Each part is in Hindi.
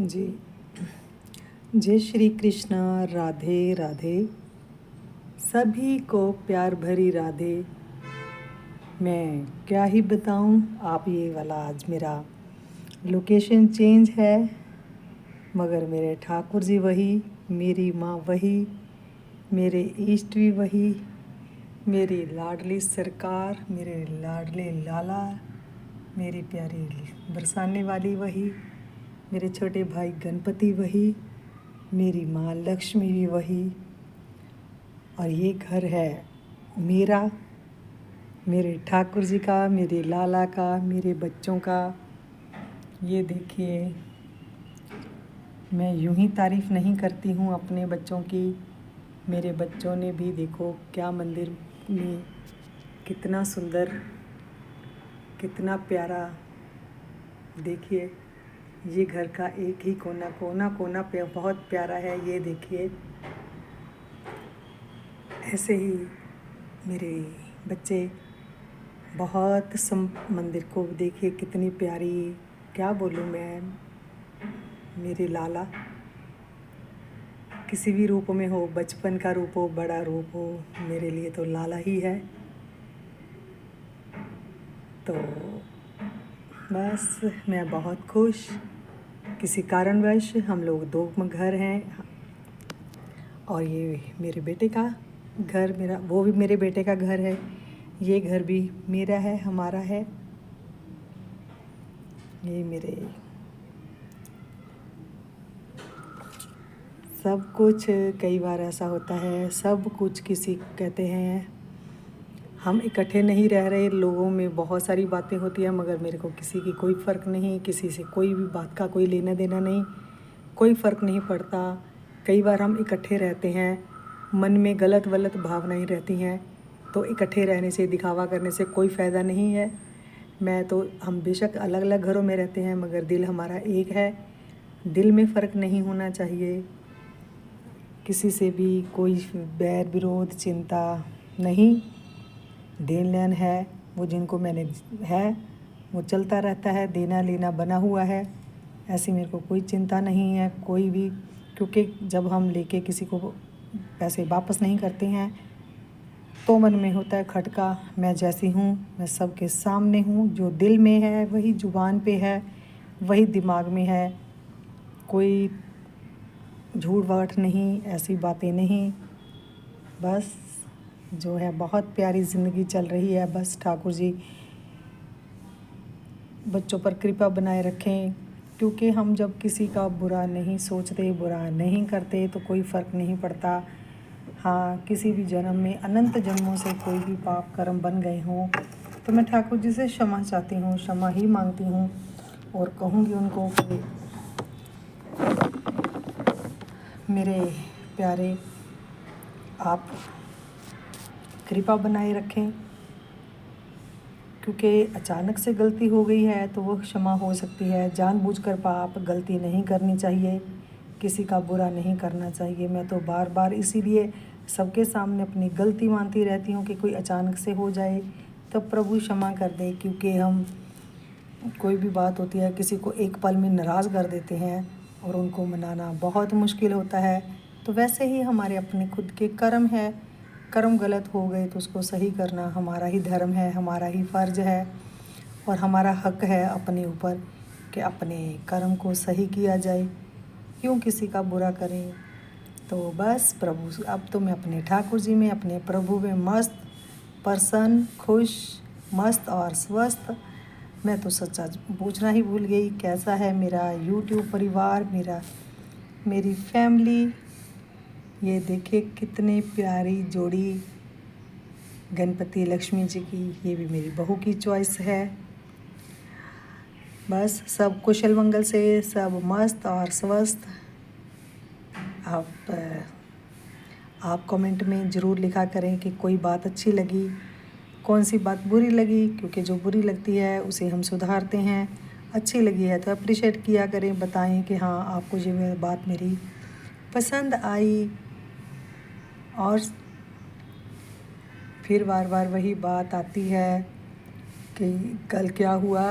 जी। जय श्री कृष्ण। राधे राधे। सभी को प्यार भरी राधे। मैं क्या ही बताऊं, आप ये वाला आज मेरा लोकेशन चेंज है, मगर मेरे ठाकुर जी वही, मेरी माँ वही, मेरे इष्ट भी वही, मेरी लाडली सरकार, मेरे लाडले लाला, मेरी प्यारी बरसाने वाली वही, मेरे छोटे भाई गणपति वही, मेरी माँ लक्ष्मी भी वही। और ये घर है मेरा, मेरे ठाकुर जी का, मेरे लाला का, मेरे बच्चों का। ये देखिए, मैं यूं ही तारीफ़ नहीं करती हूँ अपने बच्चों की। मेरे बच्चों ने भी देखो क्या मंदिर में कितना सुंदर, कितना प्यारा। देखिए, ये घर का एक ही कोना कोना कोना पे बहुत प्यारा है। ये देखिए, ऐसे ही मेरे बच्चे बहुत मंदिर को देखिए कितनी प्यारी, क्या बोलूँ मैं। मेरे लाला किसी भी रूप में हो, बचपन का रूप हो, बड़ा रूप हो, मेरे लिए तो लाला ही है। तो बस मैं बहुत खुश। किसी कारणवश हम लोग दो घर हैं, और ये मेरे बेटे का घर, मेरा वो भी मेरे बेटे का घर है। ये घर भी मेरा है, हमारा है। ये मेरे सब कुछ। कई बार ऐसा होता है, सब कुछ किसी कहते हैं हम इकट्ठे नहीं रह रहे, लोगों में बहुत सारी बातें होती हैं, मगर मेरे को किसी की कोई फ़र्क नहीं, किसी से कोई भी बात का कोई लेना देना नहीं, कोई फ़र्क नहीं पड़ता। कई बार हम इकट्ठे रहते हैं, मन में गलत वलत भावनाएं रहती हैं, तो इकट्ठे रहने से, दिखावा करने से कोई फ़ायदा नहीं है। हम बेशक अलग अलग घरों में रहते हैं, मगर दिल हमारा एक है। दिल में फ़र्क नहीं होना चाहिए, किसी से भी कोई बैर विरोध चिंता नहीं। देन लेन है, वो जिनको मैंने है वो चलता रहता है, देना लेना बना हुआ है। ऐसी मेरे को कोई चिंता नहीं है कोई भी, क्योंकि जब हम लेके किसी को पैसे वापस नहीं करते हैं तो मन में होता है खटका। मैं जैसी हूँ मैं सबके सामने हूँ, जो दिल में है वही जुबान पे है, वही दिमाग में है। कोई झूठ वाठ नहीं, ऐसी बातें नहीं। बस जो है बहुत प्यारी ज़िंदगी चल रही है। बस ठाकुर जी बच्चों पर कृपा बनाए रखें, क्योंकि हम जब किसी का बुरा नहीं सोचते, बुरा नहीं करते, तो कोई फ़र्क नहीं पड़ता। हाँ, किसी भी जन्म में, अनंत जन्मों से कोई भी पाप कर्म बन गए हों, तो मैं ठाकुर जी से क्षमा चाहती हूँ, क्षमा ही मांगती हूँ। और कहूँगी उनको कि मेरे प्यारे, आप कृपा बनाए रखें, क्योंकि अचानक से गलती हो गई है तो वो क्षमा हो सकती है। जानबूझकर पाप गलती नहीं करनी चाहिए, किसी का बुरा नहीं करना चाहिए। मैं तो बार बार इसीलिए सबके सामने अपनी गलती मानती रहती हूँ कि कोई अचानक से हो जाए तब प्रभु क्षमा कर दे, क्योंकि हम कोई भी बात होती है किसी को एक पल में नाराज़ कर देते हैं और उनको मनाना बहुत मुश्किल होता है। तो वैसे ही हमारे अपने खुद के कर्म है, कर्म गलत हो गए तो उसको सही करना हमारा ही धर्म है, हमारा ही फ़र्ज़ है, और हमारा हक है अपने ऊपर कि अपने कर्म को सही किया जाए, क्यों किसी का बुरा करें। तो बस प्रभु, अब तो मैं अपने ठाकुर जी में, अपने प्रभु में मस्त, प्रसन्न, खुश, मस्त और स्वस्थ। मैं तो सच्चा पूछना ही भूल गई, कैसा है मेरा यूट्यूब परिवार, मेरी फैमिली। ये देखिए कितनी प्यारी जोड़ी गणपति लक्ष्मी जी की, ये भी मेरी बहू की चॉइस है। बस सब कुशल मंगल से, सब मस्त और स्वस्थ। आप कमेंट में ज़रूर लिखा करें कि कोई बात अच्छी लगी, कौन सी बात बुरी लगी, क्योंकि जो बुरी लगती है उसे हम सुधारते हैं। अच्छी लगी है तो अप्रिशिएट किया करें, बताएं कि हाँ आपको ये बात मेरी पसंद आई। और फिर बार बार वही बात आती है कि कल क्या हुआ,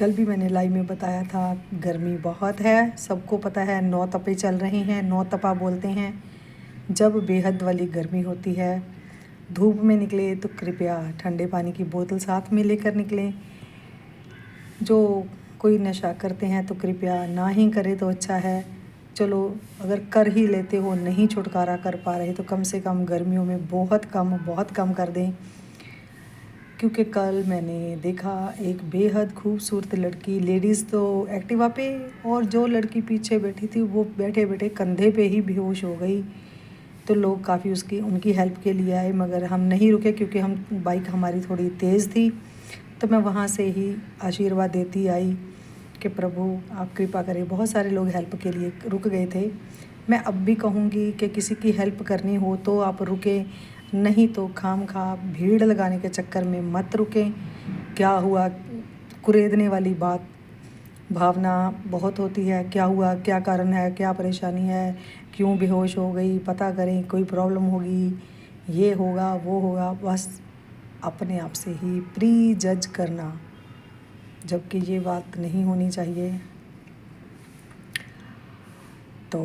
कल भी मैंने लाइव में बताया था, गर्मी बहुत है, सबको पता है। 9 तपे चल रही हैं, 9 तपा बोलते हैं जब बेहद वाली गर्मी होती है। धूप में निकले तो कृपया ठंडे पानी की बोतल साथ में लेकर निकलें। जो कोई नशा करते हैं तो कृपया ना ही करें तो अच्छा है। चलो अगर कर ही लेते हो, नहीं छुटकारा कर पा रहे तो कम से कम गर्मियों में बहुत कम कर दें। क्योंकि कल मैंने देखा एक बेहद खूबसूरत लड़की, लेडीज़ तो एक्टिवा पे, और जो लड़की पीछे बैठी थी वो बैठे बैठे कंधे पे ही बेहोश हो गई। तो लोग काफ़ी उनकी हेल्प के लिए आए, मगर हम नहीं रुके क्योंकि बाइक हमारी थोड़ी तेज़ थी। तो मैं वहाँ से ही आशीर्वाद देती आई कि प्रभु आप कृपा करें। बहुत सारे लोग हेल्प के लिए रुक गए थे। मैं अब भी कहूँगी कि किसी की हेल्प करनी हो तो आप रुकें, नहीं तो खामखा भीड़ लगाने के चक्कर में मत रुकें। क्या हुआ, कुरेदने वाली भावना बहुत होती है। क्या हुआ, क्या कारण है, क्या परेशानी है, क्यों बेहोश हो गई, पता करें, कोई प्रॉब्लम होगी, ये होगा वो होगा, बस अपने आप से ही प्री जज करना, जबकि ये बात नहीं होनी चाहिए। तो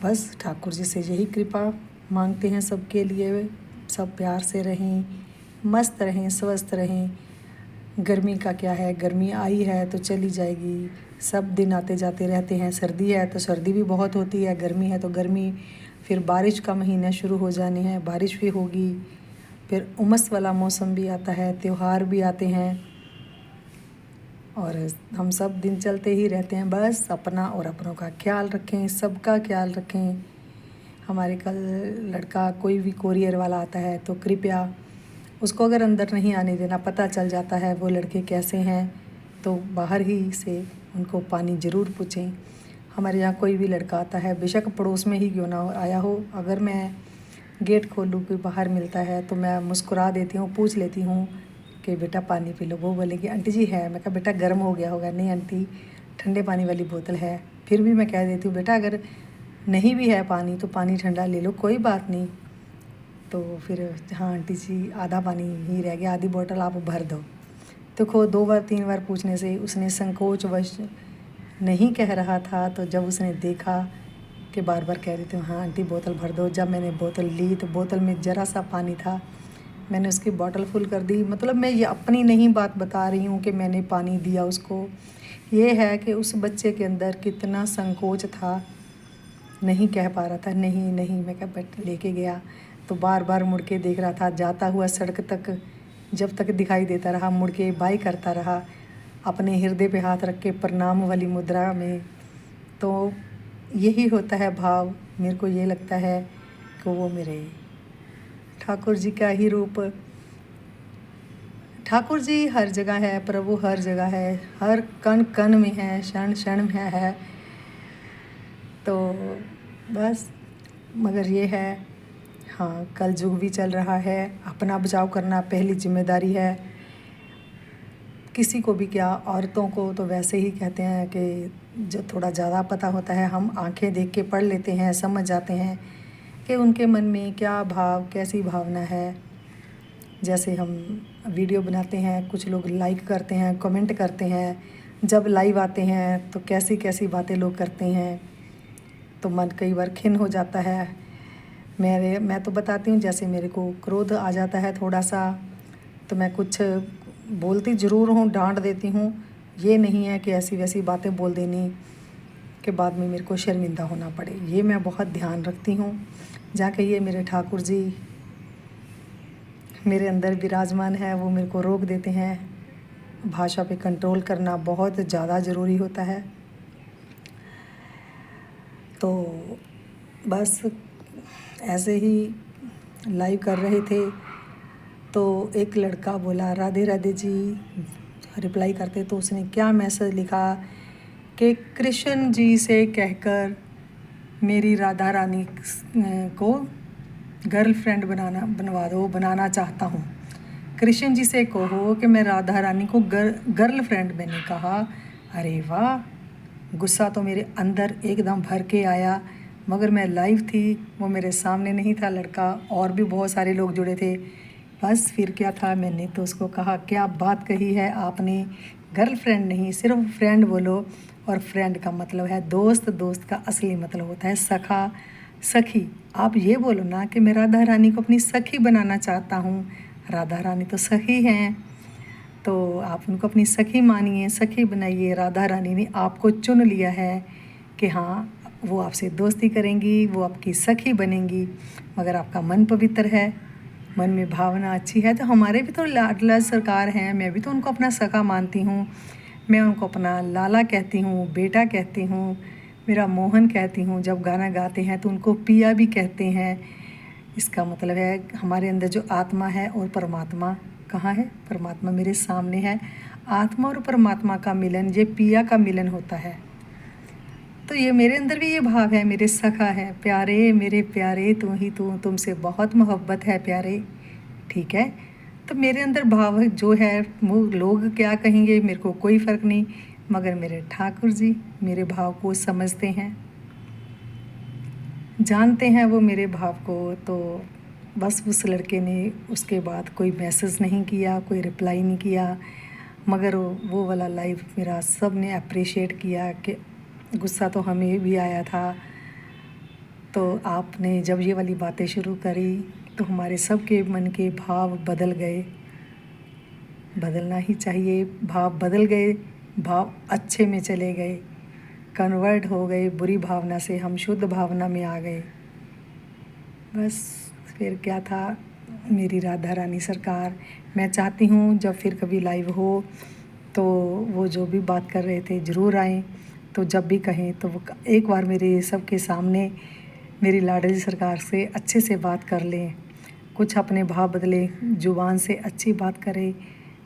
बस ठाकुर जी से यही कृपा मांगते हैं सबके लिए। सब प्यार से रहें, मस्त रहें, स्वस्थ रहें। गर्मी का क्या है, गर्मी आई है तो चली जाएगी, सब दिन आते जाते रहते हैं। सर्दी है तो सर्दी भी बहुत होती है, गर्मी है तो गर्मी, फिर बारिश का महीना शुरू हो जाने हैं, बारिश भी होगी, फिर उमस वाला मौसम भी आता है, त्यौहार भी आते हैं, और हम सब दिन चलते ही रहते हैं। बस अपना और अपनों का ख्याल रखें, सबका ख्याल रखें। हमारे कल लड़का कोई भी कोरियर वाला आता है तो कृपया उसको अगर अंदर नहीं आने देना, पता चल जाता है वो लड़के कैसे हैं, तो बाहर ही से उनको पानी ज़रूर पूछें। हमारे यहाँ कोई भी लड़का आता है, बेशक पड़ोस में ही क्यों ना आया हो, अगर मैं गेट खोलूँ कोई बाहर मिलता है तो मैं मुस्कुरा देती हूँ, पूछ लेती हूँ कि बेटा पानी पी लो। वो बोलेगी आंटी जी है। मैं कहा बेटा गर्म हो गया होगा। नहीं आंटी, ठंडे पानी वाली बोतल है। फिर भी मैं कह देती हूँ बेटा अगर नहीं भी है पानी तो पानी ठंडा ले लो, कोई बात नहीं। तो फिर हाँ आंटी जी आधा पानी ही रह गया, आधी बोतल आप भर दो। तो 2 बार 3 बार पूछने से उसने संकोचवश नहीं कह रहा था। तो जब उसने देखा कि बार बार कह रही थी हाँ आंटी बोतल भर दो, जब मैंने बोतल ली तो बोतल में ज़रा सा पानी था, मैंने उसकी बोतल फुल कर दी। मतलब मैं ये अपनी नहीं बात बता रही हूँ कि मैंने पानी दिया उसको, ये है कि उस बच्चे के अंदर कितना संकोच था, नहीं कह पा रहा था नहीं नहीं। मैं क्या बट लेके गया तो बार बार मुड़ के देख रहा था, जाता हुआ सड़क तक जब तक दिखाई देता रहा मुड़ के बाय करता रहा, अपने हृदय पे हाथ रख के प्रणाम वाली मुद्रा में। तो यही होता है भाव। मेरे को ये लगता है कि वो मेरे ठाकुर जी का ही रूप। ठाकुर जी हर जगह है, प्रभु हर जगह है, हर कण कण में है, क्षण क्षण में है। तो बस मगर ये है, हाँ कल युग भी चल रहा है, अपना बचाव करना पहली जिम्मेदारी है। किसी को भी क्या, औरतों को तो वैसे ही कहते हैं कि जो थोड़ा ज़्यादा पता होता है, हम आंखें देख के पढ़ लेते हैं, समझ जाते हैं कि उनके मन में क्या भाव, कैसी भावना है। जैसे हम वीडियो बनाते हैं, कुछ लोग लाइक करते हैं, कमेंट करते हैं, जब लाइव आते हैं तो कैसी कैसी बातें लोग करते हैं, तो मन कई बार खिन्न हो जाता है। मैं तो बताती हूँ, जैसे मेरे को क्रोध आ जाता है थोड़ा सा तो मैं कुछ बोलती ज़रूर हूँ, डांट देती हूँ। ये नहीं है कि ऐसी वैसी बातें बोल देनी कि बाद में मेरे को शर्मिंदा होना पड़े। ये मैं बहुत ध्यान रखती हूँ। जाके ये मेरे ठाकुर जी मेरे अंदर विराजमान है, वो मेरे को रोक देते हैं। भाषा पे कंट्रोल करना बहुत ज़्यादा ज़रूरी होता है। तो बस ऐसे ही लाइव कर रहे थे तो एक लड़का बोला राधे राधे जी, रिप्लाई करते तो उसने क्या मैसेज लिखा कि कृष्ण जी से कहकर मेरी राधा रानी को गर्लफ्रेंड बनाना चाहता हूँ। कृष्ण जी से कहो कि मैं राधा रानी को गर्लफ्रेंड। मैंने कहा अरे वाह, गुस्सा तो मेरे अंदर एकदम भर के आया, मगर मैं लाइव थी, वो मेरे सामने नहीं था लड़का, और भी बहुत सारे लोग जुड़े थे। बस फिर क्या था, मैंने तो उसको कहा क्या बात कही है आपने, गर्लफ्रेंड नहीं, सिर्फ फ्रेंड बोलो। और फ्रेंड का मतलब है दोस्त, दोस्त का असली मतलब होता है सखा, सखी। आप ये बोलो ना कि मैं राधा रानी को अपनी सखी बनाना चाहता हूँ। राधा रानी तो सखी हैं, तो आप उनको अपनी सखी मानिए, सखी बनाइए। राधा रानी ने आपको चुन लिया है कि हाँ, वो आपसे दोस्ती करेंगी, वो आपकी सखी बनेंगी। मगर आपका मन पवित्र है, मन में भावना अच्छी है, तो हमारे भी तो लाडला सरकार हैं, मैं भी तो उनको अपना सखा मानती हूँ। मैं उनको अपना लाला कहती हूँ, बेटा कहती हूँ, मेरा मोहन कहती हूँ। जब गाना गाते हैं तो उनको पिया भी कहते हैं। इसका मतलब है हमारे अंदर जो आत्मा है और परमात्मा कहाँ है? परमात्मा मेरे सामने है। आत्मा और परमात्मा का मिलन, ये पिया का मिलन होता है। तो ये मेरे अंदर भी ये भाव है, मेरे सखा है, प्यारे मेरे प्यारे तू ही तू, तुमसे बहुत मोहब्बत है प्यारे। ठीक है, तो मेरे अंदर भाव जो है वो लोग क्या कहेंगे मेरे को कोई फ़र्क नहीं, मगर मेरे ठाकुर जी मेरे भाव को समझते हैं, जानते हैं वो मेरे भाव को। तो बस उस लड़के ने उसके बाद कोई मैसेज नहीं किया, कोई रिप्लाई नहीं किया, मगर वो वाला लाइव मेरा सब ने अप्रिशिएट किया कि गुस्सा तो हमें भी आया था। तो आपने जब ये वाली बातें शुरू करी तो हमारे सबके मन के भाव बदल गए। बदलना ही चाहिए, भाव बदल गए, भाव अच्छे में चले गए, कन्वर्ट हो गए। बुरी भावना से हम शुद्ध भावना में आ गए। बस फिर क्या था, मेरी राधा रानी सरकार। मैं चाहती हूँ जब फिर कभी लाइव हो तो वो जो भी बात कर रहे थे ज़रूर आएँ। तो जब भी कहें तो वो एक बार मेरे सबके सामने मेरी लाडली सरकार से अच्छे से बात कर लें, कुछ अपने भाव बदले, ज़ुबान से अच्छी बात करें,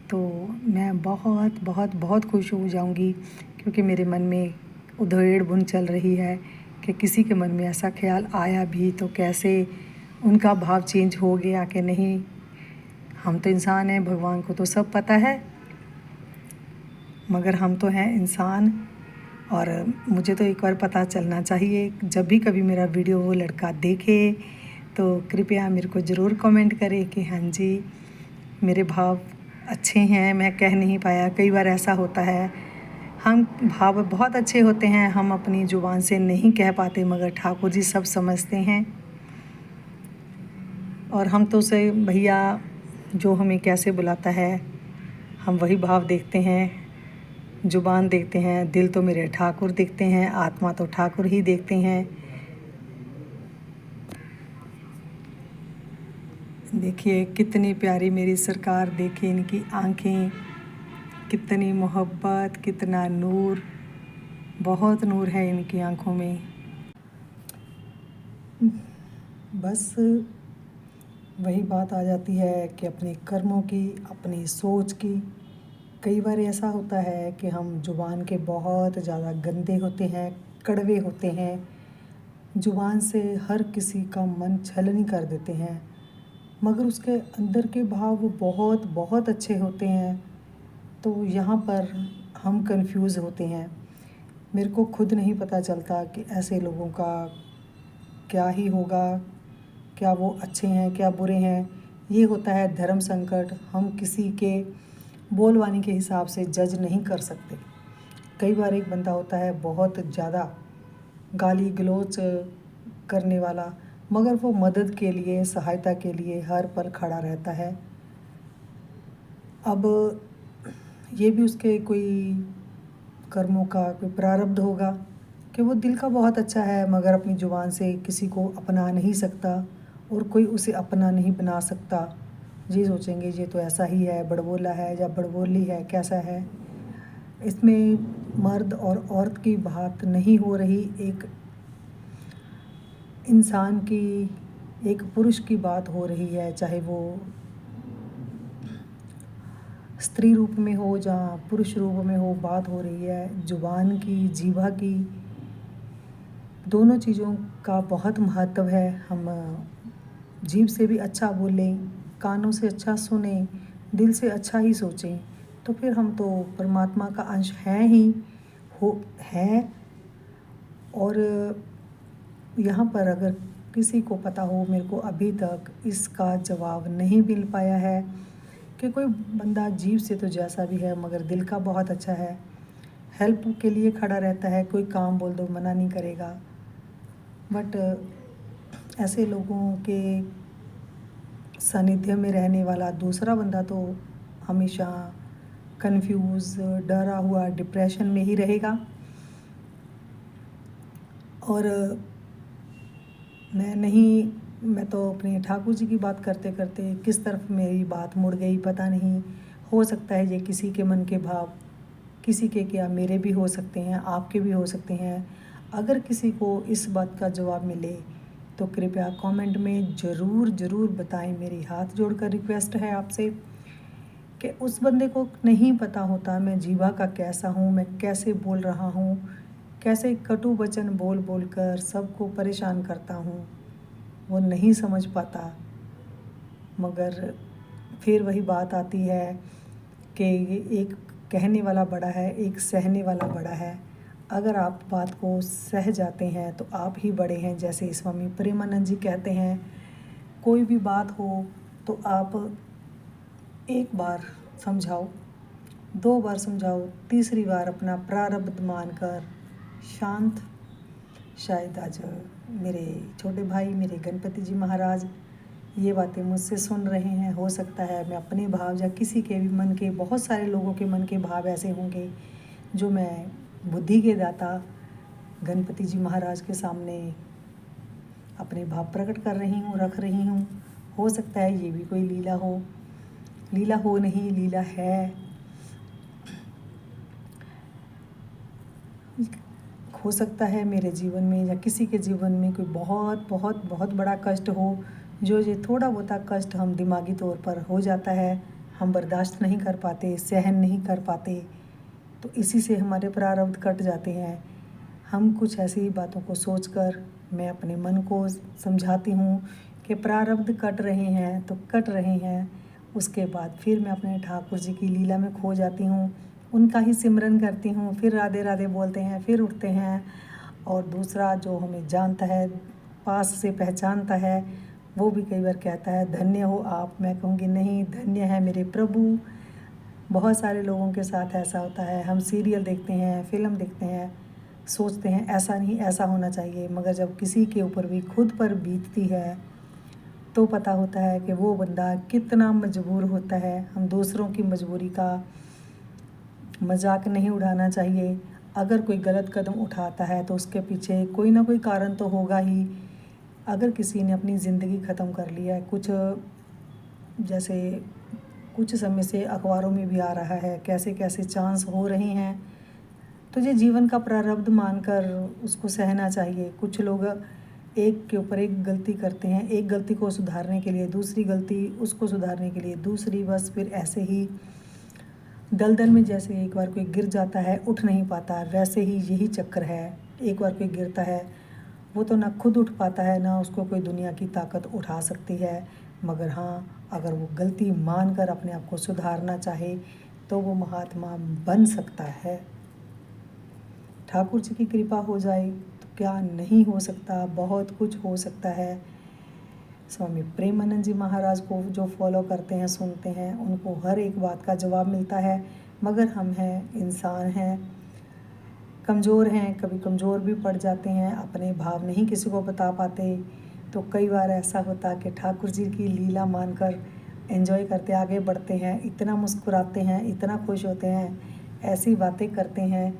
तो मैं बहुत बहुत बहुत खुश हो जाऊंगी। क्योंकि मेरे मन में उधेड़ बुन चल रही है कि किसी के मन में ऐसा ख्याल आया भी तो कैसे उनका भाव चेंज हो गया कि नहीं। हम तो इंसान हैं, भगवान को तो सब पता है, मगर हम तो हैं इंसान। और मुझे तो एक बार पता चलना चाहिए। जब भी कभी मेरा वीडियो वो लड़का देखे तो कृपया मेरे को ज़रूर कमेंट करे कि हाँ जी मेरे भाव अच्छे हैं। मैं कह नहीं पाया, कई बार ऐसा होता है हम भाव बहुत अच्छे होते हैं, हम अपनी ज़ुबान से नहीं कह पाते, मगर ठाकुर जी सब समझते हैं। और हम तो उसे भैया जो हमें कैसे बुलाता है हम वही भाव देखते हैं, ज़ुबान देखते हैं, दिल तो मेरे ठाकुर देखते हैं, आत्मा तो ठाकुर ही देखते हैं। देखिए कितनी प्यारी मेरी सरकार, देखिए इनकी आंखें, कितनी मोहब्बत, कितना नूर, बहुत नूर है इनकी आंखों में। बस वही बात आ जाती है कि अपने कर्मों की, अपनी सोच की। कई बार ऐसा होता है कि हम ज़ुबान के बहुत ज़्यादा गंदे होते हैं, कड़वे होते हैं, ज़ुबान से हर किसी का मन छलनी कर देते हैं, मगर उसके अंदर के भाव वो बहुत बहुत अच्छे होते हैं। तो यहाँ पर हम कंफ्यूज होते हैं। मेरे को खुद नहीं पता चलता कि ऐसे लोगों का क्या ही होगा, क्या वो अच्छे हैं क्या बुरे हैं। ये होता है धर्म संकट, हम किसी के बोलवानी के हिसाब से जज नहीं कर सकते। कई बार एक बंदा होता है बहुत ज़्यादा गाली गलौज करने वाला, मगर वो मदद के लिए, सहायता के लिए हर पल खड़ा रहता है। अब ये भी उसके कोई कर्मों का कोई प्रारब्ध होगा कि वो दिल का बहुत अच्छा है, मगर अपनी ज़ुबान से किसी को अपना नहीं सकता और कोई उसे अपना नहीं बना सकता। ये सोचेंगे ये तो ऐसा ही है, बड़बोला है या बड़बोली है, कैसा है। इसमें मर्द और औरत की बात नहीं हो रही, एक इंसान की, एक पुरुष की बात हो रही है, चाहे वो स्त्री रूप में हो या पुरुष रूप में हो। बात हो रही है ज़ुबान की, जीवा की, दोनों चीज़ों का बहुत महत्व है। हम जीभ से भी अच्छा बोलें, कानों से अच्छा सुने, दिल से अच्छा ही सोचें, तो फिर हम तो परमात्मा का अंश हैं ही हैं। और यहाँ पर अगर किसी को पता हो, मेरे को अभी तक इसका जवाब नहीं मिल पाया है कि कोई बंदा जीभ से तो जैसा भी है मगर दिल का बहुत अच्छा है, हेल्प के लिए खड़ा रहता है, कोई काम बोल दो मना नहीं करेगा। बट ऐसे लोगों के सानिध्य में रहने वाला दूसरा बंदा तो हमेशा कंफ्यूज, डरा हुआ, डिप्रेशन में ही रहेगा। और मैं तो अपने ठाकुर जी की बात करते करते किस तरफ मेरी बात मुड़ गई पता नहीं। हो सकता है ये किसी के मन के भाव, किसी के क्या मेरे भी हो सकते हैं, आपके भी हो सकते हैं। अगर किसी को इस बात का जवाब मिले तो कृपया कमेंट में ज़रूर बताएं। मेरी हाथ जोड़कर रिक्वेस्ट है आपसे कि उस बंदे को नहीं पता होता मैं जीवा का कैसा हूँ, मैं कैसे बोल रहा हूँ, कैसे कटु वचन बोल बोल कर सबको परेशान करता हूँ, वो नहीं समझ पाता। मगर फिर वही बात आती है कि एक कहने वाला बड़ा है, एक सहने वाला बड़ा है। अगर आप बात को सह जाते हैं तो आप ही बड़े हैं। जैसे स्वामी प्रेमानंद जी कहते हैं, कोई भी बात हो तो आप एक बार समझाओ, 2 बार समझाओ, तीसरी बार अपना प्रारब्ध मानकर शांत। शायद आज मेरे छोटे भाई, मेरे गणपति जी महाराज ये बातें मुझसे सुन रहे हैं। हो सकता है मैं अपने भाव या किसी के भी मन के, बहुत सारे लोगों के मन के भाव ऐसे होंगे जो मैं बुद्धि के दाता गणपति जी महाराज के सामने अपने भाव प्रकट कर रही हूँ, रख रही हूँ। हो सकता है ये भी कोई लीला हो नहीं, लीला है। हो सकता है मेरे जीवन में या किसी के जीवन में कोई बहुत बहुत बहुत बड़ा कष्ट हो, जो ये थोड़ा बहुत कष्ट हम दिमागी तौर पर हो जाता है, हम बर्दाश्त नहीं कर पाते, सहन नहीं कर पाते, तो इसी से हमारे प्रारब्ध कट जाते हैं। हम कुछ ऐसी बातों को सोचकर मैं अपने मन को समझाती हूँ कि प्रारब्ध कट रहे हैं तो कट रहे हैं। उसके बाद फिर मैं अपने ठाकुर जी की लीला में खो जाती हूँ, उनका ही सिमरन करती हूँ, फिर राधे राधे बोलते हैं, फिर उठते हैं। और दूसरा जो हमें जानता है, पास से पहचानता है, वो भी कई बार कहता है धन्य हो आप। मैं कहूँगी नहीं, धन्य है मेरे प्रभु। बहुत सारे लोगों के साथ ऐसा होता है, हम सीरियल देखते हैं, फिल्म देखते हैं, सोचते हैं ऐसा नहीं ऐसा होना चाहिए, मगर जब किसी के ऊपर भी खुद पर बीतती है तो पता होता है कि वो बंदा कितना मजबूर होता है। हम दूसरों की मजबूरी का मजाक नहीं उड़ाना चाहिए। अगर कोई गलत कदम उठाता है तो उसके पीछे कोई ना कोई कारण तो होगा ही। अगर किसी ने अपनी ज़िंदगी ख़त्म कर लिया है, जैसे कुछ समय से अखबारों में भी आ रहा है, कैसे कैसे चांस हो रहे हैं, तो ये जीवन का प्रारब्ध मानकर उसको सहना चाहिए। कुछ लोग एक के ऊपर एक गलती करते हैं, एक गलती को सुधारने के लिए दूसरी गलती, उसको सुधारने के लिए दूसरी, बस फिर ऐसे ही दलदल में जैसे एक बार कोई गिर जाता है उठ नहीं पाता, वैसे ही यही चक्कर है। एक बार कोई गिरता है वो तो ना खुद उठ पाता है, ना उसको कोई दुनिया की ताकत उठा सकती है। मगर हाँ, अगर वो गलती मानकर अपने आप को सुधारना चाहे तो वो महात्मा बन सकता है। ठाकुर जी की कृपा हो जाए तो क्या नहीं हो सकता, बहुत कुछ हो सकता है। स्वामी प्रेमानंद जी महाराज को जो फॉलो करते हैं, सुनते हैं, उनको हर एक बात का जवाब मिलता है। मगर हम हैं, इंसान हैं, कमज़ोर हैं, कभी कमज़ोर भी पड़ जाते हैं, अपने भाव नहीं किसी को बता पाते। तो कई बार ऐसा होता कि ठाकुर जी की लीला मानकर एंजॉय करते आगे बढ़ते हैं, इतना मुस्कुराते हैं, इतना खुश होते हैं, ऐसी बातें करते हैं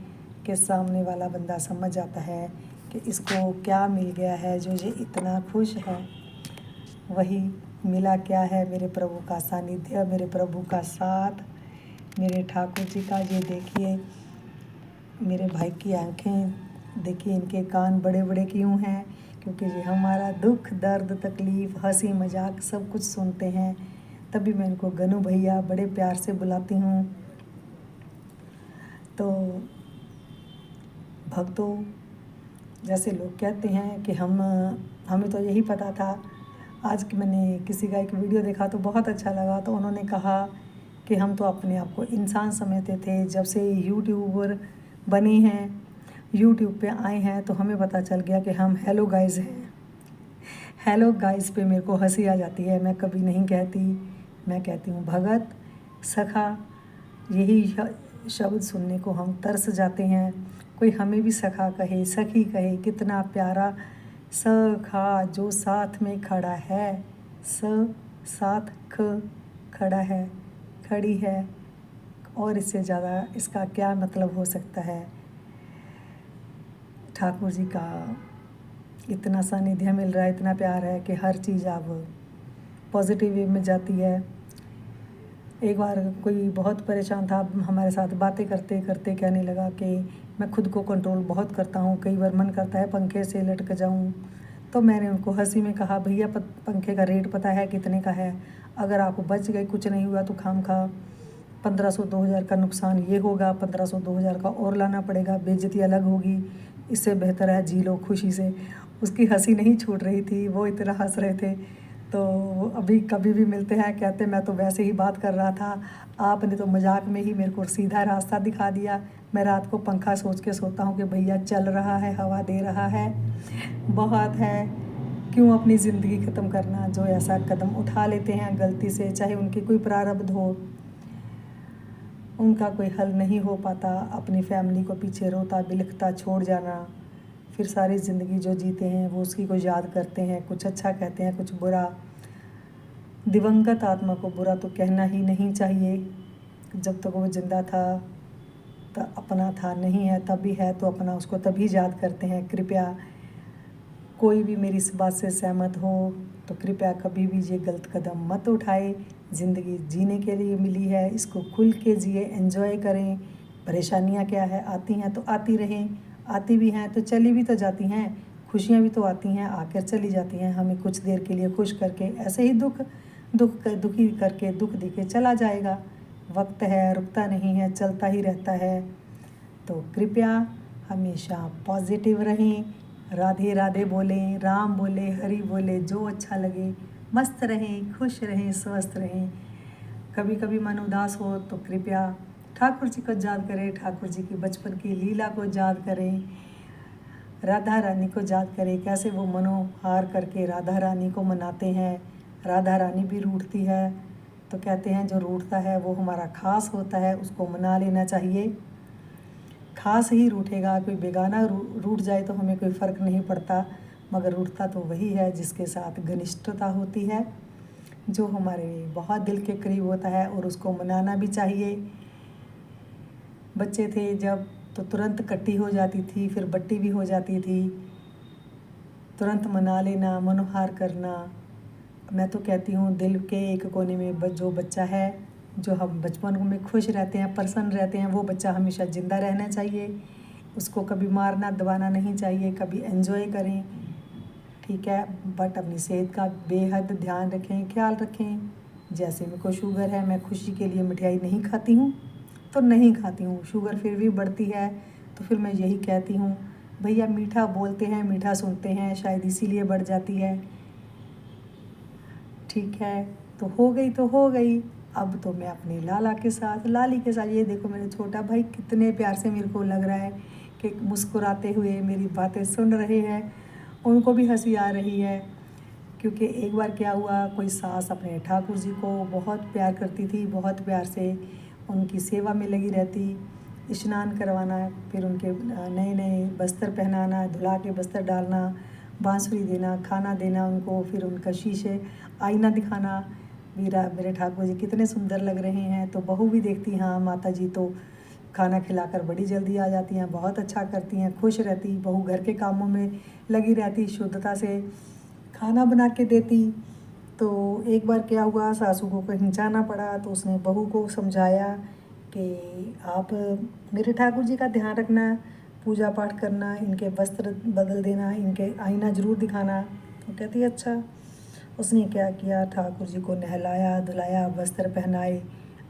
कि सामने वाला बंदा समझ जाता है कि इसको क्या मिल गया है जो ये इतना खुश है। वही मिला क्या है, मेरे प्रभु का सानिध्य, मेरे प्रभु का साथ, मेरे ठाकुर जी का। ये देखिए मेरे भाई की आंखें, देखिए इनके कान बड़े बड़े क्यों हैं, क्योंकि ये हमारा दुख दर्द तकलीफ़ हंसी मजाक सब कुछ सुनते हैं। तभी मैं इनको गनू भैया बड़े प्यार से बुलाती हूँ। तो भक्तों, जैसे लोग कहते हैं कि हमें तो यही पता था। आज कि मैंने किसी का एक वीडियो देखा तो बहुत अच्छा लगा, तो उन्होंने कहा कि हम तो अपने आप को इंसान समझते थे, जब से यूट्यूबर बने हैं, यूट्यूब पे आए हैं, तो हमें पता चल गया कि हम हेलो गाइस हैं। हेलो गाइस पे मेरे को हंसी आ जाती है। मैं कभी नहीं कहती, मैं कहती हूँ भगत, सखा, यही शब्द सुनने को हम तरस जाते हैं। कोई हमें भी सखा कहे, सखी कहे, कितना प्यारा। सखा जो साथ में खड़ा है, साथ खड़ा है, खड़ी है, और इससे ज़्यादा इसका क्या मतलब हो सकता है। ठाकुर जी का इतना सानिध्य मिल रहा है, इतना प्यार है कि हर चीज़ अब पॉजिटिव वे में जाती है। एक बार कोई बहुत परेशान था, हमारे साथ बातें करते करते कहने लगा कि मैं खुद को कंट्रोल बहुत करता हूँ, कई बार मन करता है पंखे से लटक जाऊँ। तो मैंने उनको हंसी में कहा, भैया पंखे का रेट पता है कितने का है? अगर आप बच गए, कुछ नहीं हुआ, तो खामखा 1500-2000 का नुकसान ये होगा, 1500-2000 का और लाना पड़ेगा, बेइज्जती अलग होगी। इससे बेहतर है जी लो खुशी से। उसकी हंसी नहीं छूट रही थी, वो इतना हंस रहे थे। तो अभी कभी भी मिलते हैं, कहते मैं तो वैसे ही बात कर रहा था, आपने तो मजाक में ही मेरे को सीधा रास्ता दिखा दिया। मैं रात को पंखा सोच के सोता हूँ कि भैया चल रहा है, हवा दे रहा है, बहुत है, क्यों अपनी ज़िंदगी ख़त्म करना। जो ऐसा कदम उठा लेते हैं गलती से, चाहे उनकी कोई प्रारब्ध हो, उनका कोई हल नहीं हो पाता, अपनी फैमिली को पीछे रोता बिलखता छोड़ जाना, फिर सारी ज़िंदगी जो जीते हैं वो उसकी को याद करते हैं, कुछ अच्छा कहते हैं, कुछ बुरा। दिवंगत आत्मा को बुरा तो कहना ही नहीं चाहिए। जब तक वो जिंदा था तो अपना था, नहीं है तब भी है तो अपना, उसको तभी याद करते हैं। कृपया कोई भी मेरी इस बात से सहमत हो तो कृपया कभी भी ये गलत कदम मत उठाए। ज़िंदगी जीने के लिए मिली है, इसको खुल के जिए, एंजॉय करें। परेशानियां क्या है, आती हैं तो आती रहें, आती भी हैं तो चली भी तो जाती हैं। खुशियां भी तो आती हैं, आकर चली जाती हैं, हमें कुछ देर के लिए खुश करके, ऐसे ही दुखी करके दुख देके चला जाएगा। वक्त है, रुकता नहीं है, चलता ही रहता है। तो कृपया हमेशा पॉजिटिव रहें, राधे राधे बोलें, राम बोले, हरि बोले, जो अच्छा लगे, मस्त रहें, खुश रहें, स्वस्थ रहें। कभी कभी मन उदास हो तो कृपया ठाकुर जी को याद करें, ठाकुर जी की बचपन की लीला को याद करें, राधा रानी को याद करें, कैसे वो मनोहार करके राधा रानी को मनाते हैं। राधा रानी भी रूठती है तो कहते हैं जो रूठता है वो हमारा खास होता है, उसको मना लेना चाहिए। खास ही रूठेगा, कोई बेगाना रूठ जाए तो हमें कोई फ़र्क नहीं पड़ता, मगर रूठता तो वही है जिसके साथ घनिष्ठता होती है, जो हमारे बहुत दिल के करीब होता है, और उसको मनाना भी चाहिए। बच्चे थे जब तो तुरंत कट्टी हो जाती थी, फिर बट्टी भी हो जाती थी। तुरंत मना लेना, मनोहार करना। मैं तो कहती हूँ दिल के एक कोने में जो बच्चा है, जो हम बचपन में खुश रहते हैं, प्रसन्न रहते हैं, वो बच्चा हमेशा ज़िंदा रहना चाहिए। उसको कभी मारना दबाना नहीं चाहिए, कभी एंजॉय करें, ठीक है, बट अपनी सेहत का बेहद ध्यान रखें, ख्याल रखें। जैसे मेरे को शुगर है, मैं खुशी के लिए मिठाई नहीं खाती हूँ तो नहीं खाती हूँ, शुगर फिर भी बढ़ती है तो फिर मैं यही कहती हूँ, भैया मीठा बोलते हैं, मीठा सुनते हैं, शायद इसीलिए बढ़ जाती है। ठीक है, तो हो गई तो हो गई। अब तो मैं अपने लाली के साथ, ये देखो मेरे छोटा भाई कितने प्यार से मेरे को लग रहा है कि मुस्कुराते हुए मेरी बातें सुन रहे हैं, उनको भी हंसी आ रही है। क्योंकि एक बार क्या हुआ, कोई सास अपने ठाकुर जी को बहुत प्यार करती थी, बहुत प्यार से उनकी सेवा में लगी रहती, स्नान करवाना, फिर उनके नए नए बस्तर पहनाना, धुला के बस्तर डालना, बांसुरी देना, खाना देना उनको, फिर उनका शीशे आईना दिखाना, मेरे ठाकुर जी कितने सुंदर लग रहे हैं। तो बहू भी देखती, हाँ माता जी तो खाना खिलाकर बड़ी जल्दी आ जाती हैं, बहुत अच्छा करती हैं, खुश रहती। बहू घर के कामों में लगी रहती, शुद्धता से खाना बना के देती। तो एक बार क्या हुआ, सासू को कहीं जाना पड़ा तो उसने बहू को समझाया कि आप मेरे ठाकुर जी का ध्यान रखना, पूजा पाठ करना, इनके वस्त्र बदल देना, इनके आईना ज़रूर दिखाना। तो कहती अच्छा। उसने क्या किया, ठाकुर जी को नहलाया धुलाया, वस्त्र पहनाए,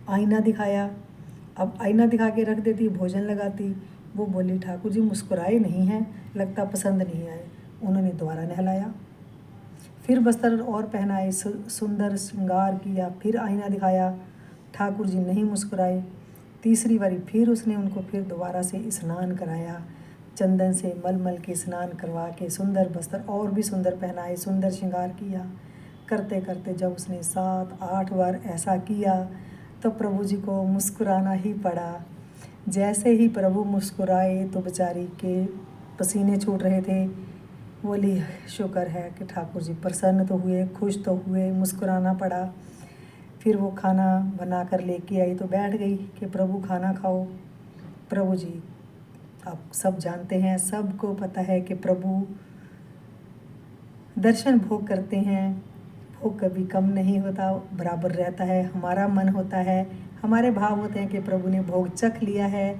आईना दिखाया। अब आईना दिखा के रख देती, भोजन लगाती। वो बोली ठाकुर जी मुस्कुराए नहीं हैं, लगता पसंद नहीं आए। उन्होंने दोबारा नहलाया, फिर बस्तर और पहनाए, सुंदर श्रृंगार किया, फिर आईना दिखाया, ठाकुर जी नहीं मुस्कुराए। तीसरी बारी फिर उसने उनको फिर दोबारा से स्नान कराया, चंदन से मल के स्नान करवा के सुंदर बस्तर और भी सुंदर पहनाए, सुंदर श्रृंगार किया। करते करते जब उसने 7-8 बार ऐसा किया तो प्रभु जी को मुस्कुराना ही पड़ा। जैसे ही प्रभु मुस्कुराए तो बेचारी के पसीने छूट रहे थे। बोली शुक्र है कि ठाकुर जी प्रसन्न तो हुए, खुश तो हुए, मुस्कुराना पड़ा। फिर वो खाना बना कर लेके आई तो बैठ गई कि प्रभु खाना खाओ। प्रभु जी आप सब जानते हैं, सबको पता है कि प्रभु दर्शन भोग करते हैं, भोग कभी कम नहीं होता, बराबर रहता है। हमारा मन होता है, हमारे भाव होते हैं कि प्रभु ने भोग चख लिया है,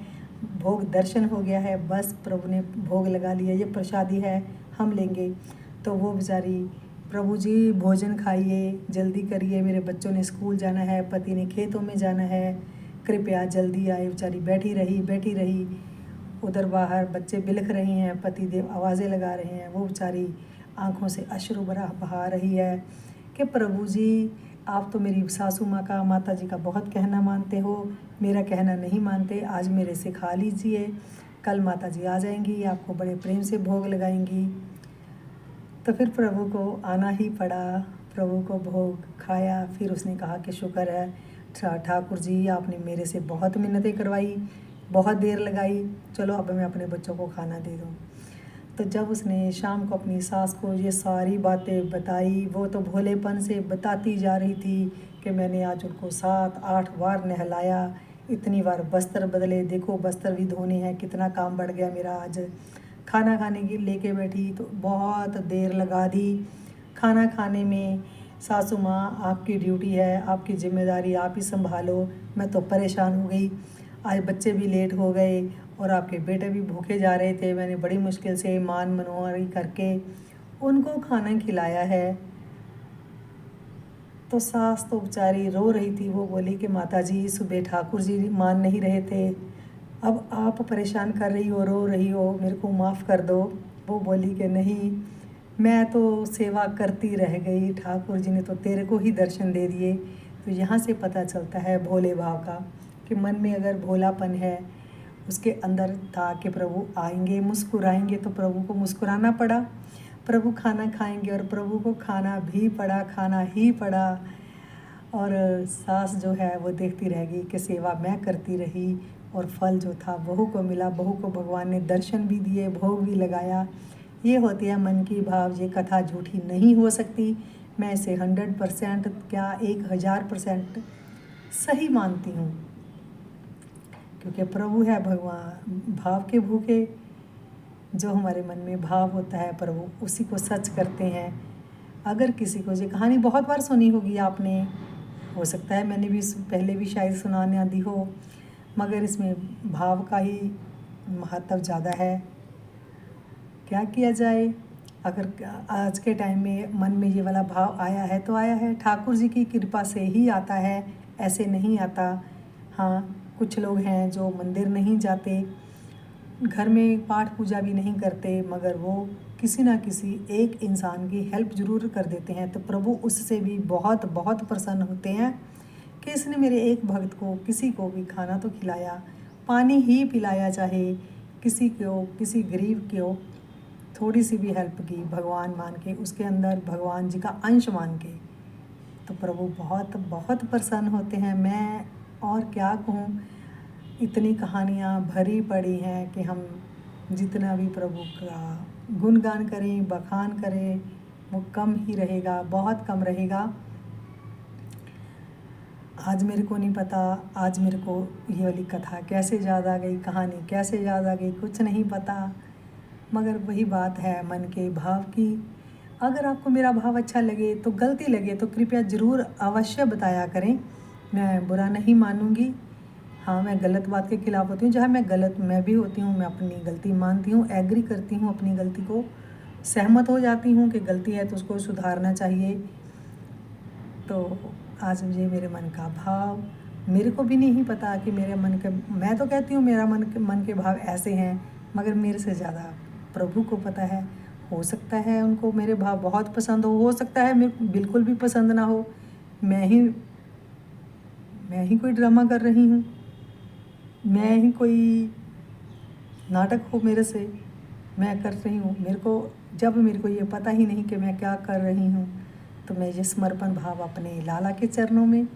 भोग दर्शन हो गया है, बस प्रभु ने भोग लगा लिया, ये प्रसादी है, हम लेंगे। तो वो बेचारी प्रभु जी भोजन खाइए, जल्दी करिए, मेरे बच्चों ने स्कूल जाना है, पति ने खेतों में जाना है, कृपया जल्दी आए। बेचारी बैठी रही। उधर बाहर बच्चे बिलख रहे हैं, पति देव आवाज़ें लगा रहे हैं, वो बेचारी आँखों से अश्रु बहा रही है कि प्रभु जी आप तो मेरी सासू माँ का, माता जी का बहुत कहना मानते हो, मेरा कहना नहीं मानते, आज मेरे से खा लीजिए, कल माता जी आ जाएंगी, आपको बड़े प्रेम से भोग लगाएंगी। तो फिर प्रभु को आना ही पड़ा, प्रभु को भोग खाया। फिर उसने कहा कि शुक्र है ठाकुर जी आपने मेरे से बहुत मिन्नतें करवाई, बहुत देर लगाई, चलो अब मैं अपने बच्चों को खाना दे दूँ। तो जब उसने शाम को अपनी सास को ये सारी बातें बताई, वो तो भोलेपन से बताती जा रही थी कि मैंने आज उनको 7-8 बार नहलाया, इतनी बार बस्तर बदले, देखो बस्तर भी धोने हैं, कितना काम बढ़ गया मेरा आज। खाना खाने की लेके बैठी तो बहुत देर लगा दी। खाना खाने में सासू माँ आपकी ड्यूटी है, आपकी जिम्मेदारी आप ही संभालो, मैं तो परेशान हो गई। आज बच्चे भी लेट हो गए और आपके बेटे भी भूखे जा रहे थे, मैंने बड़ी मुश्किल से मान मनोहरी करके उनको खाना खिलाया है। तो सास तो बेचारी रो रही थी, वो बोली कि माता जी सुबह ठाकुर जी मान नहीं रहे थे, अब आप परेशान कर रही हो, रो रही हो, मेरे को माफ़ कर दो। वो बोली कि नहीं, मैं तो सेवा करती रह गई, ठाकुर जी ने तो तेरे को ही दर्शन दे दिए। तो यहाँ से पता चलता है भोले भाव का कि मन में अगर भोलापन है, उसके अंदर था कि प्रभु आएंगे, मुस्कुराएंगे, तो प्रभु को मुस्कुराना पड़ा, प्रभु खाना खाएंगे और प्रभु को खाना भी पड़ा, खाना ही पड़ा। और सास जो है वो देखती रह गई कि सेवा मैं करती रही और फल जो था बहू को मिला, बहू को भगवान ने दर्शन भी दिए, भोग भी लगाया। ये होती है मन की भाव, ये कथा झूठी नहीं हो सकती। मैं इसे 100% क्या 1000% सही मानती हूँ, क्योंकि प्रभु है भगवान भाव के भूखे। जो हमारे मन में भाव होता है प्रभु उसी को सच करते हैं। अगर किसी को, ये कहानी बहुत बार सुनी होगी आपने, हो सकता है मैंने भी पहले भी शायद सुनाने आती हो, मगर इसमें भाव का ही महत्व ज़्यादा है। क्या किया जाए, अगर आज के टाइम में मन में ये वाला भाव आया है तो आया है, ठाकुर जी की कृपा से ही आता है, ऐसे नहीं आता। हाँ, कुछ लोग हैं जो मंदिर नहीं जाते, घर में पाठ पूजा भी नहीं करते, मगर वो किसी ना किसी एक इंसान की हेल्प ज़रूर कर देते हैं, तो प्रभु उससे भी बहुत बहुत प्रसन्न होते हैं कि इसने मेरे एक भक्त को, किसी को भी खाना तो खिलाया, पानी ही पिलाया, चाहे किसी को, किसी गरीब को थोड़ी सी भी हेल्प की, भगवान मान के, उसके अंदर भगवान जी का अंश मान के, तो प्रभु बहुत बहुत प्रसन्न होते हैं। मैं और क्या कहूँ, इतनी कहानियाँ भरी पड़ी हैं कि हम जितना भी प्रभु का गुणगान करें, बखान करें, वो कम ही रहेगा, बहुत कम रहेगा। आज मेरे को नहीं पता, आज मेरे को ये वाली कथा कैसे याद आ गई, कहानी कैसे याद आ गई, कुछ नहीं पता, मगर वही बात है मन के भाव की। अगर आपको मेरा भाव अच्छा लगे, तो गलती लगे तो कृपया ज़रूर अवश्य बताया करें, मैं बुरा नहीं मानूंगी। हाँ, मैं गलत बात के खिलाफ़ होती हूँ, जहाँ मैं गलत मैं भी होती हूँ, मैं अपनी गलती मानती हूँ, एग्री करती हूँ अपनी गलती को, सहमत हो जाती हूँ कि गलती है तो उसको सुधारना चाहिए। तो आज मुझे मेरे मन का भाव, मेरे को भी नहीं पता कि मेरे मन के, मैं तो कहती हूँ मेरा मन के भाव ऐसे हैं, मगर मेरे से ज़्यादा प्रभु को पता है। हो सकता है उनको मेरे भाव बहुत पसंद हो सकता है मेरे बिल्कुल भी पसंद ना हो, मैं ही कोई ड्रामा कर रही हूँ, मैं ही कोई नाटक हो मेरे से, मैं कर रही हूँ। जब मेरे को ये पता ही नहीं कि मैं क्या कर रही हूँ, तो मैं ये समर्पण भाव अपने लाला के चरणों में,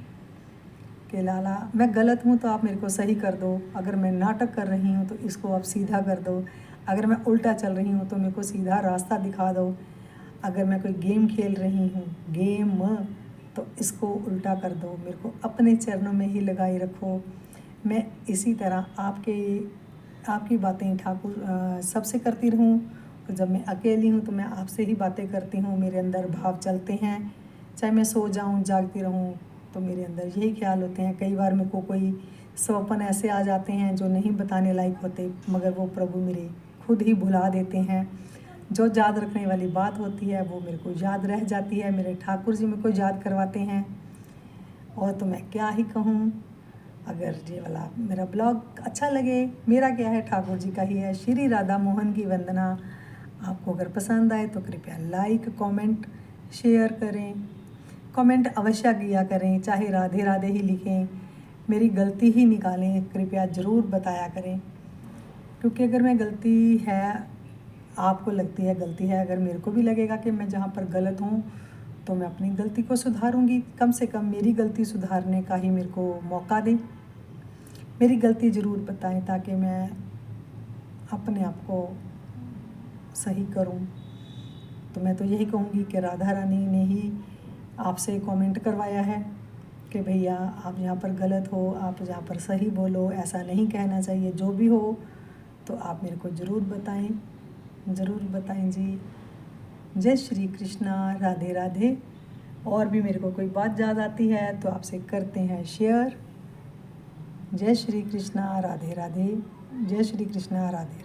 कि लाला मैं गलत हूँ तो आप मेरे को सही कर दो, अगर मैं नाटक कर रही हूँ तो इसको आप सीधा कर दो, अगर मैं उल्टा चल रही हूँ तो मेरे को सीधा रास्ता दिखा दो, अगर मैं कोई गेम खेल रही हूँ गेम तो इसको उल्टा कर दो, मेरे को अपने चरणों में ही लगाए रखो। मैं इसी तरह आपकी बातें ठाकुर सबसे करती रहूँ। तो जब मैं अकेली हूँ तो मैं आपसे ही बातें करती हूँ, मेरे अंदर भाव चलते हैं, चाहे मैं सो जाऊँ जागती रहूँ तो मेरे अंदर यही ख्याल होते हैं। कई बार मेरे को कोई स्वप्न ऐसे आ जाते हैं जो नहीं बताने लायक होते, मगर वो प्रभु मेरे खुद ही भुला देते हैं। जो याद रखने वाली बात होती है वो मेरे को याद रह जाती है, मेरे ठाकुर जी मेरे को याद करवाते हैं। और तो मैं क्या ही कहूँ, अगर ये वाला मेरा ब्लॉग अच्छा लगे, मेरा क्या है ठाकुर जी का ही है, श्री राधा मोहन की वंदना। आपको अगर पसंद आए तो कृपया लाइक कमेंट शेयर करें, कमेंट अवश्य किया करें, चाहे राधे राधे ही लिखें, मेरी गलती ही निकालें, कृपया ज़रूर बताया करें। क्योंकि अगर मैं गलती है आपको लगती है गलती है, अगर मेरे को भी लगेगा कि मैं जहाँ पर गलत हूँ तो मैं अपनी गलती को सुधारूंगी। कम से कम मेरी गलती सुधारने का ही मेरे को मौका दें, मेरी गलती ज़रूर बताएं ताकि मैं अपने आप को सही करूं। तो मैं तो यही कहूँगी कि राधा रानी ने ही आपसे कमेंट करवाया है कि भैया आप यहाँ पर गलत हो, आप यहाँ पर सही बोलो, ऐसा नहीं कहना चाहिए। जो भी हो तो आप मेरे को ज़रूर बताएं जी। जय श्री कृष्णा, राधे राधे। और भी मेरे को कोई बात याद आती है तो आपसे करते हैं शेयर। जय श्री कृष्णा, राधे राधे। जय श्री कृष्णा, राधे राधे।